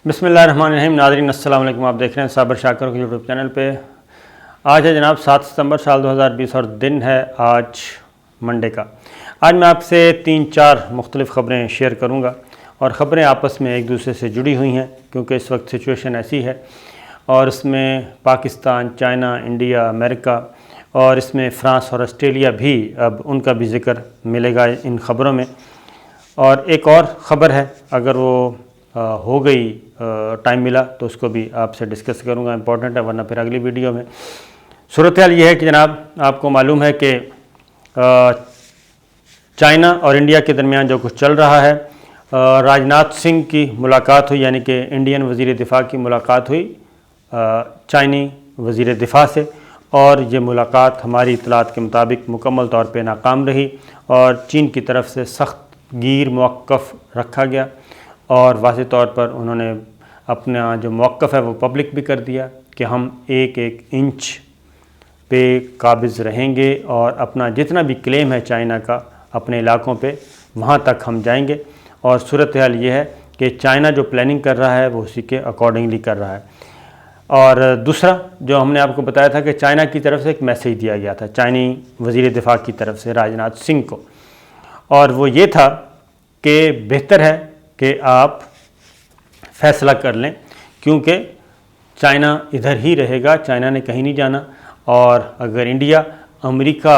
بسم اللہ الرحمن الرحیم. ناظرین السلام علیکم. آپ دیکھ رہے ہیں صابر شاکر کے یوٹیوب چینل پہ. آج ہے جناب 7 ستمبر سال 2020 اور دن ہے آج منڈے کا. آج میں آپ سے 3-4 مختلف خبریں شیئر کروں گا اور خبریں آپس میں ایک دوسرے سے جڑی ہوئی ہیں کیونکہ اس وقت سچویشن ایسی ہے اور اس میں پاکستان، چائنا، انڈیا، امریکہ اور اس میں فرانس اور آسٹریلیا بھی اب ان کا بھی ذکر ملے گا ان خبروں میں. اور ایک اور خبر ہے، اگر وہ ہو گئی ٹائم ملا تو اس کو بھی آپ سے ڈسکس کروں گا، امپورٹنٹ ہے، ورنہ پھر اگلی ویڈیو میں. صورتحال یہ ہے کہ جناب آپ کو معلوم ہے کہ چائنا اور انڈیا کے درمیان جو کچھ چل رہا ہے، راجناتھ سنگھ کی ملاقات ہوئی، یعنی کہ انڈین وزیر دفاع کی ملاقات ہوئی چائنی وزیر دفاع سے، اور یہ ملاقات ہماری اطلاعات کے مطابق مکمل طور پہ ناکام رہی اور چین کی طرف سے سخت گیر موقف رکھا گیا اور واضح طور پر انہوں نے اپنا جو موقف ہے وہ پبلک بھی کر دیا کہ ہم ایک ایک انچ پہ قابض رہیں گے اور اپنا جتنا بھی کلیم ہے چائنا کا اپنے علاقوں پہ وہاں تک ہم جائیں گے. اور صورتحال یہ ہے کہ چائنا جو پلاننگ کر رہا ہے وہ اسی کے اکارڈنگلی کر رہا ہے. اور دوسرا جو ہم نے آپ کو بتایا تھا کہ چائنا کی طرف سے ایک میسیج دیا گیا تھا چائنی وزیر دفاع کی طرف سے راجناتھ سنگھ کو، اور وہ یہ تھا کہ بہتر ہے کہ آپ فیصلہ کر لیں کیونکہ چائنا ادھر ہی رہے گا، چائنا نے کہیں نہیں جانا. اور اگر انڈیا امریکہ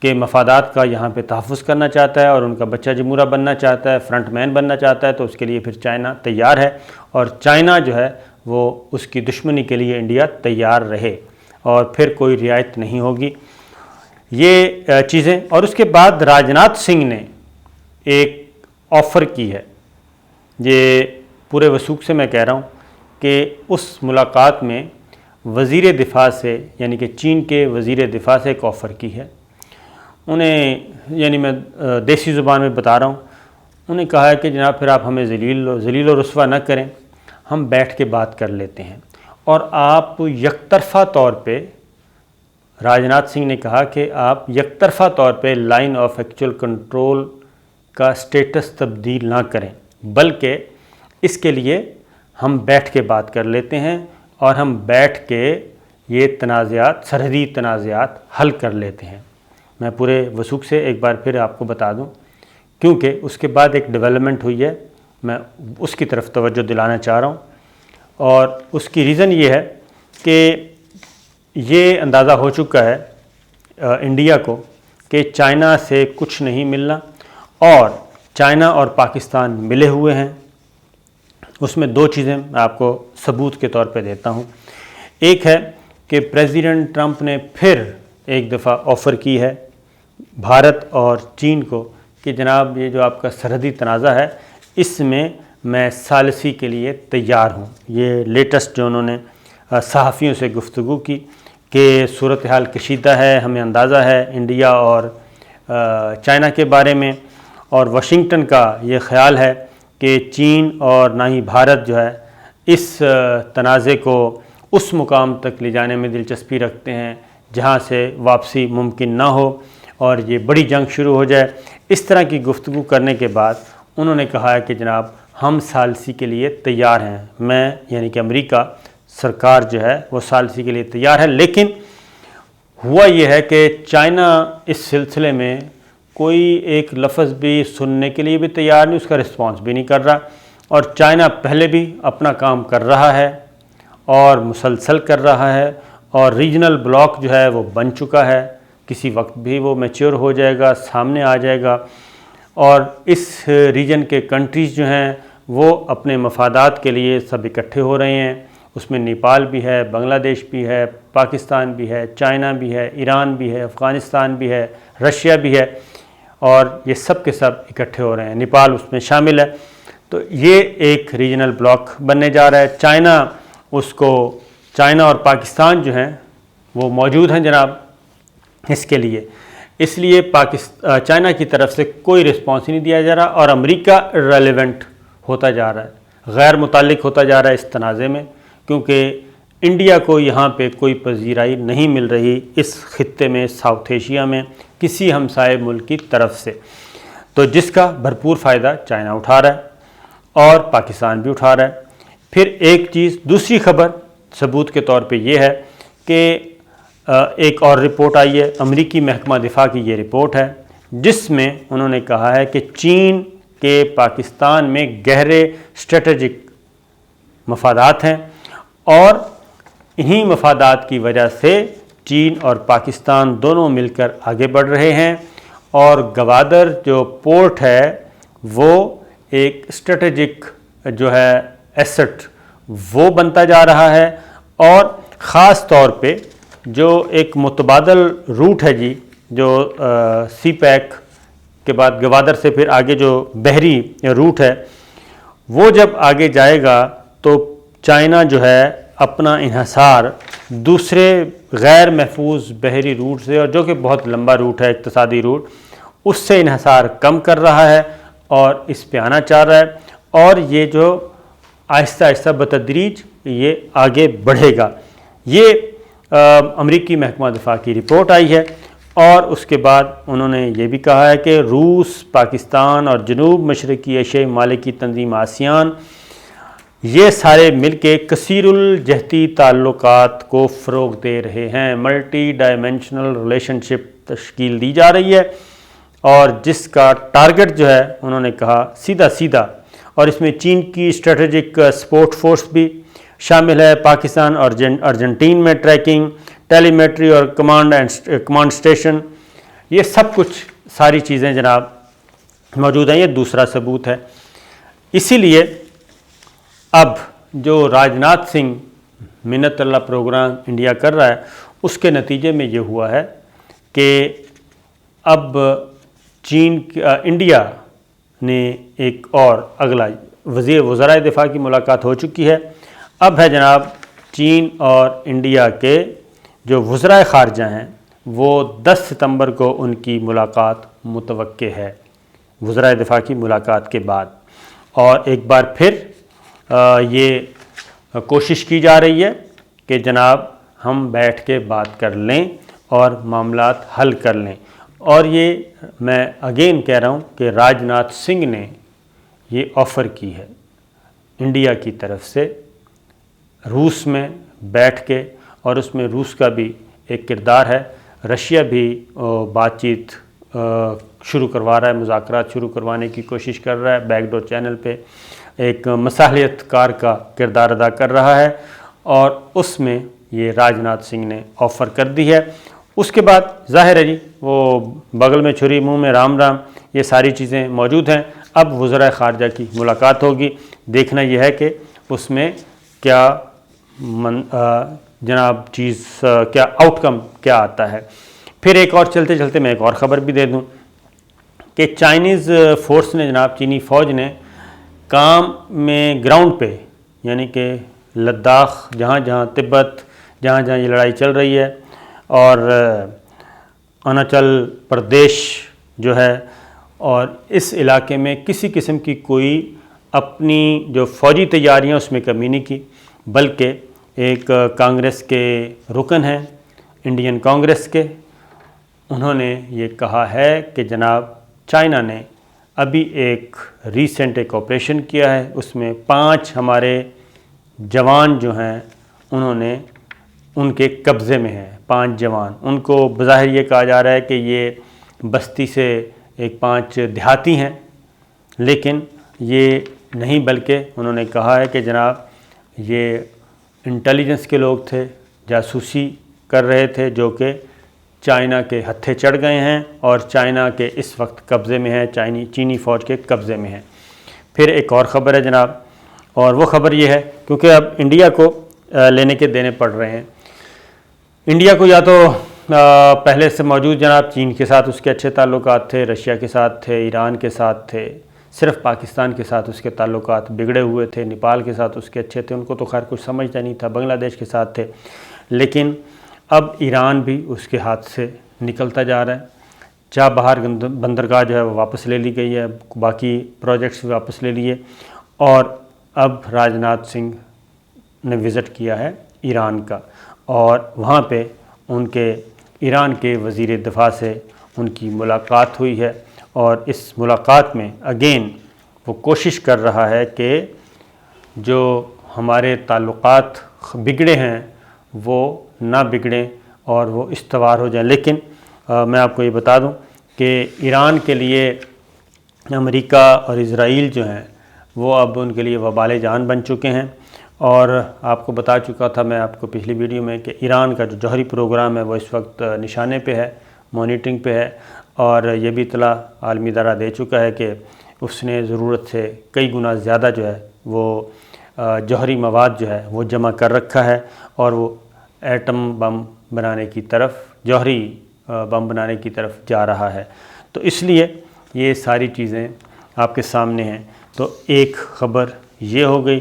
کے مفادات کا یہاں پہ تحفظ کرنا چاہتا ہے اور ان کا بچہ جمہوریہ بننا چاہتا ہے، فرنٹ مین بننا چاہتا ہے، تو اس کے لیے پھر چائنا تیار ہے اور چائنا جو ہے وہ اس کی دشمنی کے لیے انڈیا تیار رہے اور پھر کوئی رعایت نہیں ہوگی. یہ چیزیں. اور اس کے بعد راجناتھ سنگھ نے ایک آفر کی ہے، یہ پورے وثوق سے میں کہہ رہا ہوں کہ اس ملاقات میں وزیر دفاع سے، یعنی کہ چین کے وزیر دفاع سے ایک آفر کی ہے. انہیں، یعنی میں دیسی زبان میں بتا رہا ہوں، انہیں کہا ہے کہ جناب پھر آپ ہمیں ذلیل و رسوا نہ کریں، ہم بیٹھ کے بات کر لیتے ہیں. اور آپ یک طرفہ طور پہ، راجناتھ سنگھ نے کہا کہ آپ یک طرفہ طور پہ لائن آف ایکچوئل کنٹرول کا سٹیٹس تبدیل نہ کریں، بلکہ اس کے لیے ہم بیٹھ کے بات کر لیتے ہیں اور ہم بیٹھ کے یہ تنازعات، سرحدی تنازعات حل کر لیتے ہیں. میں پورے وثوق سے ایک بار پھر آپ کو بتا دوں کیونکہ اس کے بعد ایک ڈیولپمنٹ ہوئی ہے، میں اس کی طرف توجہ دلانا چاہ رہا ہوں. اور اس کی ریزن یہ ہے کہ یہ اندازہ ہو چکا ہے انڈیا کو کہ چائنا سے کچھ نہیں ملنا، اور چائنا اور پاکستان ملے ہوئے ہیں. اس میں 2 چیزیں میں آپ کو ثبوت کے طور پہ دیتا ہوں. ایک ہے کہ پریزیڈنٹ ٹرمپ نے پھر ایک دفعہ آفر کی ہے بھارت اور چین کو کہ جناب یہ جو آپ کا سرحدی تنازع ہے اس میں ثالثی کے لیے تیار ہوں. یہ لیٹسٹ جو انہوں نے صحافیوں سے گفتگو کی کہ صورتحال کشیدہ ہے، ہمیں اندازہ ہے انڈیا اور چائنا کے بارے میں، اور واشنگٹن کا یہ خیال ہے کہ چین اور نہ ہی بھارت جو ہے اس تنازع کو اس مقام تک لے جانے میں دلچسپی رکھتے ہیں جہاں سے واپسی ممکن نہ ہو اور یہ بڑی جنگ شروع ہو جائے. اس طرح کی گفتگو کرنے کے بعد انہوں نے کہا ہے کہ جناب ہم ثالثی کے لیے تیار ہیں. میں، یعنی کہ امریکہ سرکار جو ہے وہ ثالثی کے لیے تیار ہے. لیکن ہوا یہ ہے کہ چائنا اس سلسلے میں کوئی ایک لفظ بھی سننے کے لیے بھی تیار نہیں، اس کا رسپانس بھی نہیں کر رہا. اور چائنا پہلے بھی اپنا کام کر رہا ہے اور مسلسل کر رہا ہے، اور ریجنل بلاک جو ہے وہ بن چکا ہے، کسی وقت بھی وہ میچور ہو جائے گا، سامنے آ جائے گا. اور اس ریجن کے کنٹریز جو ہیں وہ اپنے مفادات کے لیے سب اکٹھے ہو رہے ہیں. اس میں نیپال بھی ہے، بنگلہ دیش بھی ہے، پاکستان بھی ہے، چائنا بھی ہے، ایران بھی ہے، افغانستان بھی ہے، رشیا بھی ہے، اور یہ سب کے سب اکٹھے ہو رہے ہیں. نیپال اس میں شامل ہے. تو یہ ایک ریجنل بلاک بننے جا رہا ہے. چائنا اور پاکستان جو ہیں وہ موجود ہیں جناب اس کے لیے. اس لیے چائنا کی طرف سے کوئی رسپانس ہی نہیں دیا جا رہا اور امریکہ ریلیونٹ ہوتا جا رہا ہے، غیر متعلق ہوتا جا رہا ہے اس تنازع میں، کیونکہ انڈیا کو یہاں پہ کوئی پذیرائی نہیں مل رہی اس خطے میں، ساؤتھ ایشیا میں، کسی ہمسائے ملک کی طرف سے. تو جس کا بھرپور فائدہ چائنا اٹھا رہا ہے اور پاکستان بھی اٹھا رہا ہے. پھر ایک چیز دوسری خبر ثبوت کے طور پہ یہ ہے کہ ایک اور رپورٹ آئی ہے، امریکی محکمہ دفاع کی یہ رپورٹ ہے، جس میں انہوں نے کہا ہے کہ چین کے پاکستان میں گہرے اسٹریٹجک مفادات ہیں، اور انہی مفادات کی وجہ سے چین اور پاکستان دونوں مل کر آگے بڑھ رہے ہیں، اور گوادر جو پورٹ ہے وہ ایک اسٹریٹجک جو ہے ایسٹ وہ بنتا جا رہا ہے، اور خاص طور پہ جو ایک متبادل روٹ ہے جی، جو سی پیک کے بعد گوادر سے پھر آگے جو بحری روٹ ہے، وہ جب آگے جائے گا تو چائنا جو ہے اپنا انحصار دوسرے غیر محفوظ بحری روٹ سے، اور جو کہ بہت لمبا روٹ ہے اقتصادی روٹ، اس سے انحصار کم کر رہا ہے اور اس پہ آنا چاہ رہا ہے، اور یہ جو آہستہ آہستہ بتدریج یہ آگے بڑھے گا۔ یہ امریکی محکمہ دفاع کی رپورٹ آئی ہے، اور اس کے بعد انہوں نے یہ بھی کہا ہے کہ روس، پاکستان اور جنوب مشرقی ایشیائی ممالک کی تنظیم آسیان، یہ سارے مل کے کثیر الجہتی تعلقات کو فروغ دے رہے ہیں، ملٹی ڈائمینشنل ریلیشن شپ تشکیل دی جا رہی ہے، اور جس کا ٹارگٹ جو ہے انہوں نے کہا سیدھا، اور اس میں چین کی اسٹریٹجک سپورٹ فورس بھی شامل ہے، پاکستان اور ارجنٹین میں ٹریکنگ، ٹیلی میٹری اور کمانڈ اسٹیشن، یہ سب کچھ ساری چیزیں جناب موجود ہیں۔ یہ دوسرا ثبوت ہے۔ اسی لیے اب جو راجناتھ سنگھ منت اللہ پروگرام انڈیا کر رہا ہے، اس کے نتیجے میں یہ ہوا ہے کہ اب انڈیا نے ایک اور اگلا وزرائے دفاع کی ملاقات ہو چکی ہے، اب ہے جناب چین اور انڈیا کے جو وزرائے خارجہ ہیں وہ 10 ستمبر کو ان کی ملاقات متوقع ہے، وزرائے دفاع کی ملاقات کے بعد، اور ایک بار پھر یہ کوشش کی جا رہی ہے کہ جناب ہم بیٹھ کے بات کر لیں اور معاملات حل کر لیں، اور یہ میں اگین کہہ رہا ہوں کہ راجناتھ سنگھ نے یہ آفر کی ہے انڈیا کی طرف سے روس میں بیٹھ کے، اور اس میں روس کا بھی ایک کردار ہے، رشیا بھی بات چیت شروع کروا رہا ہے، مذاکرات شروع کروانے کی کوشش کر رہا ہے، بیک ڈور چینل پہ ایک مصالحت کار کا کردار ادا کر رہا ہے، اور اس میں یہ راجناتھ سنگھ نے آفر کر دی ہے۔ اس کے بعد ظاہر ہے جی وہ بغل میں چھری منہ میں رام یہ ساری چیزیں موجود ہیں۔ اب وزرائے خارجہ کی ملاقات ہوگی، دیکھنا یہ ہے کہ اس میں کیا جناب کیا آؤٹ کم کیا آتا ہے۔ پھر ایک اور چلتے میں ایک اور خبر بھی دے دوں کہ چائنیز فورس نے جناب چینی فوج نے کام میں گراؤنڈ پہ، یعنی کہ لداخ جہاں تبت جہاں یہ لڑائی چل رہی ہے، اور اروناچل پردیش جو ہے، اور اس علاقے میں کسی قسم کی کوئی اپنی جو فوجی تیاریاں اس میں کمی نہیں کی، بلکہ ایک کانگریس کے رکن ہیں انڈین کانگریس کے، انہوں نے یہ کہا ہے کہ جناب چائنا نے ابھی ایک ریسنٹ ایک آپریشن کیا ہے، اس میں 5 ہمارے جوان جو ہیں انہوں نے ان کے قبضے میں ہیں، 5 جوان، ان کو بظاہر یہ کہا جا رہا ہے کہ یہ بستی سے ایک 5 دیہاتی ہیں، لیکن یہ نہیں، بلکہ انہوں نے کہا ہے کہ جناب یہ انٹیلیجنس کے لوگ تھے، جاسوسی کر رہے تھے، جو کہ چائنا کے ہتھے چڑھ گئے ہیں اور چائنا کے اس وقت قبضے میں ہیں، چینی فوج کے قبضے میں ہیں۔ پھر ایک اور خبر ہے جناب، اور وہ خبر یہ ہے کیونکہ اب انڈیا کو لینے کے دینے پڑ رہے ہیں، انڈیا کو یا تو پہلے سے موجود جناب چین کے ساتھ اس کے اچھے تعلقات تھے، رشیا کے ساتھ تھے، ایران کے ساتھ تھے، صرف پاکستان کے ساتھ اس کے تعلقات بگڑے ہوئے تھے، نیپال کے ساتھ اس کے اچھے تھے، ان کو تو خیر کچھ سمجھتا نہیں تھا، بنگلہ دیش کے ساتھ تھے، لیکن اب ایران بھی اس کے ہاتھ سے نکلتا جا رہا ہے، چابہار بندرگاہ جو ہے وہ واپس لے لی گئی ہے، باقی پروجیکٹس بھی واپس لے لیے، اور اب راجناتھ سنگھ نے وزٹ کیا ہے ایران کا، اور وہاں پہ ان کے ایران کے وزیر دفاع سے ان کی ملاقات ہوئی ہے، اور اس ملاقات میں اگین وہ کوشش کر رہا ہے کہ جو ہمارے تعلقات بگڑے ہیں وہ نہ بگڑیں اور وہ استوار ہو جائیں۔ لیکن میں آپ کو یہ بتا دوں کہ ایران کے لیے امریکہ اور اسرائیل جو ہیں وہ اب ان کے لیے وبال جان بن چکے ہیں، اور آپ کو بتا چکا تھا میں آپ کو پچھلی ویڈیو میں کہ ایران کا جو جوہری پروگرام ہے وہ اس وقت نشانے پہ ہے، مانیٹرنگ پہ ہے، اور یہ بھی اطلاع عالمی ادارہ دے چکا ہے کہ اس نے ضرورت سے کئی گنا زیادہ جو ہے وہ جوہری مواد جو ہے وہ جمع کر رکھا ہے، اور وہ ایٹم بم بنانے کی طرف، جوہری بم بنانے کی طرف جا رہا ہے۔ تو اس لیے یہ ساری چیزیں آپ کے سامنے ہیں۔ تو ایک خبر یہ ہو گئی۔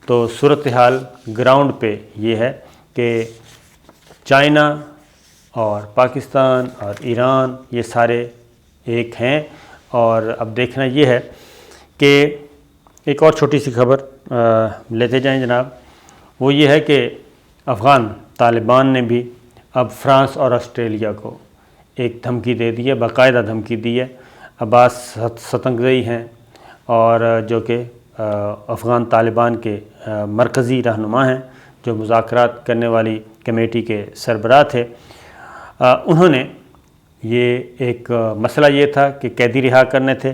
تو صورتحال گراؤنڈ پہ یہ ہے کہ چائنا اور پاکستان اور ایران یہ سارے ایک ہیں، اور اب دیکھنا یہ ہے کہ ایک اور چھوٹی سی خبر لیتے جائیں جناب، وہ یہ ہے کہ افغان طالبان نے بھی اب فرانس اور آسٹریلیا کو ایک دھمکی دے دی ہے، باقاعدہ دھمکی دی ہے۔ عباس ستنگزئی ہیں اور جو کہ افغان طالبان کے مرکزی رہنما ہیں، جو مذاکرات کرنے والی کمیٹی کے سربراہ تھے، انہوں نے یہ ایک مسئلہ یہ تھا کہ قیدی رہا کرنے تھے،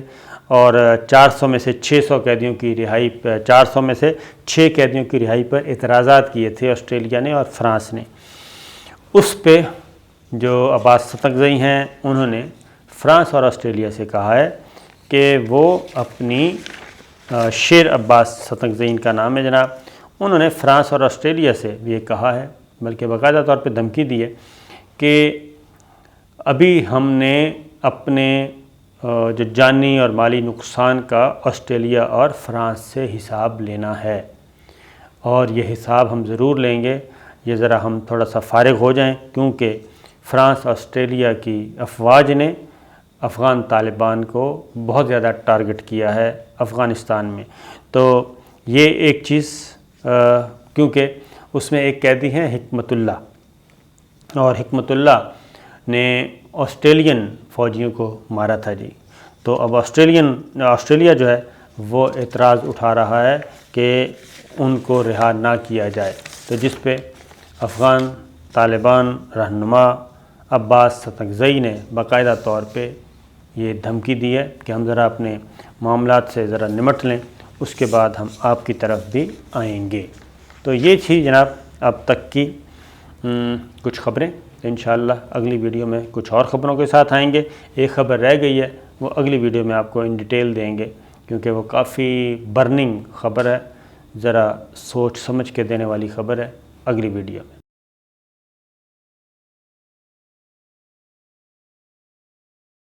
اور 400 میں سے 600 قیدیوں کی رہائی، 400 میں سے 6 قیدیوں کی رہائی پر اعتراضات کیے تھے آسٹریلیا نے اور فرانس نے۔ اس پہ جو عباس ستنگزئی ہیں انہوں نے فرانس اور آسٹریلیا سے کہا ہے کہ وہ اپنی شیر عباس ستنگزئی کا نام ہے جناب، انہوں نے فرانس اور آسٹریلیا سے یہ کہا ہے، بلکہ باقاعدہ طور پہ دھمکی دی ہے کہ ابھی ہم نے اپنے جو جانی اور مالی نقصان کا آسٹریلیا اور فرانس سے حساب لینا ہے، اور یہ حساب ہم ضرور لیں گے۔ یہ ذرا ہم تھوڑا سا فارغ ہو جائیں، کیونکہ فرانس آسٹریلیا کی افواج نے افغان طالبان کو بہت زیادہ ٹارگٹ کیا ہے افغانستان میں۔ تو یہ ایک چیز، کیونکہ اس میں ایک قیدی ہیں حکمت اللہ، اور حکمت اللہ نے آسٹریلین فوجیوں کو مارا تھا جی۔ تو اب آسٹریلیا جو ہے وہ اعتراض اٹھا رہا ہے کہ ان کو رہا نہ کیا جائے، تو جس پہ افغان طالبان رہنما عباس ستنگزئی نے باقاعدہ طور پہ یہ دھمکی دی ہے کہ ہم ذرا اپنے معاملات سے ذرا نمٹ لیں، اس کے بعد ہم آپ کی طرف بھی آئیں گے۔ تو یہ تھی جناب اب تک کی کچھ خبریں۔ انشاءاللہ اگلی ویڈیو میں کچھ اور خبروں کے ساتھ آئیں گے۔ ایک خبر رہ گئی ہے، وہ اگلی ویڈیو میں آپ کو ان ڈیٹیل دیں گے، کیونکہ وہ کافی برننگ خبر ہے، ذرا سوچ سمجھ کے دینے والی خبر ہے۔ اگلی ویڈیو میں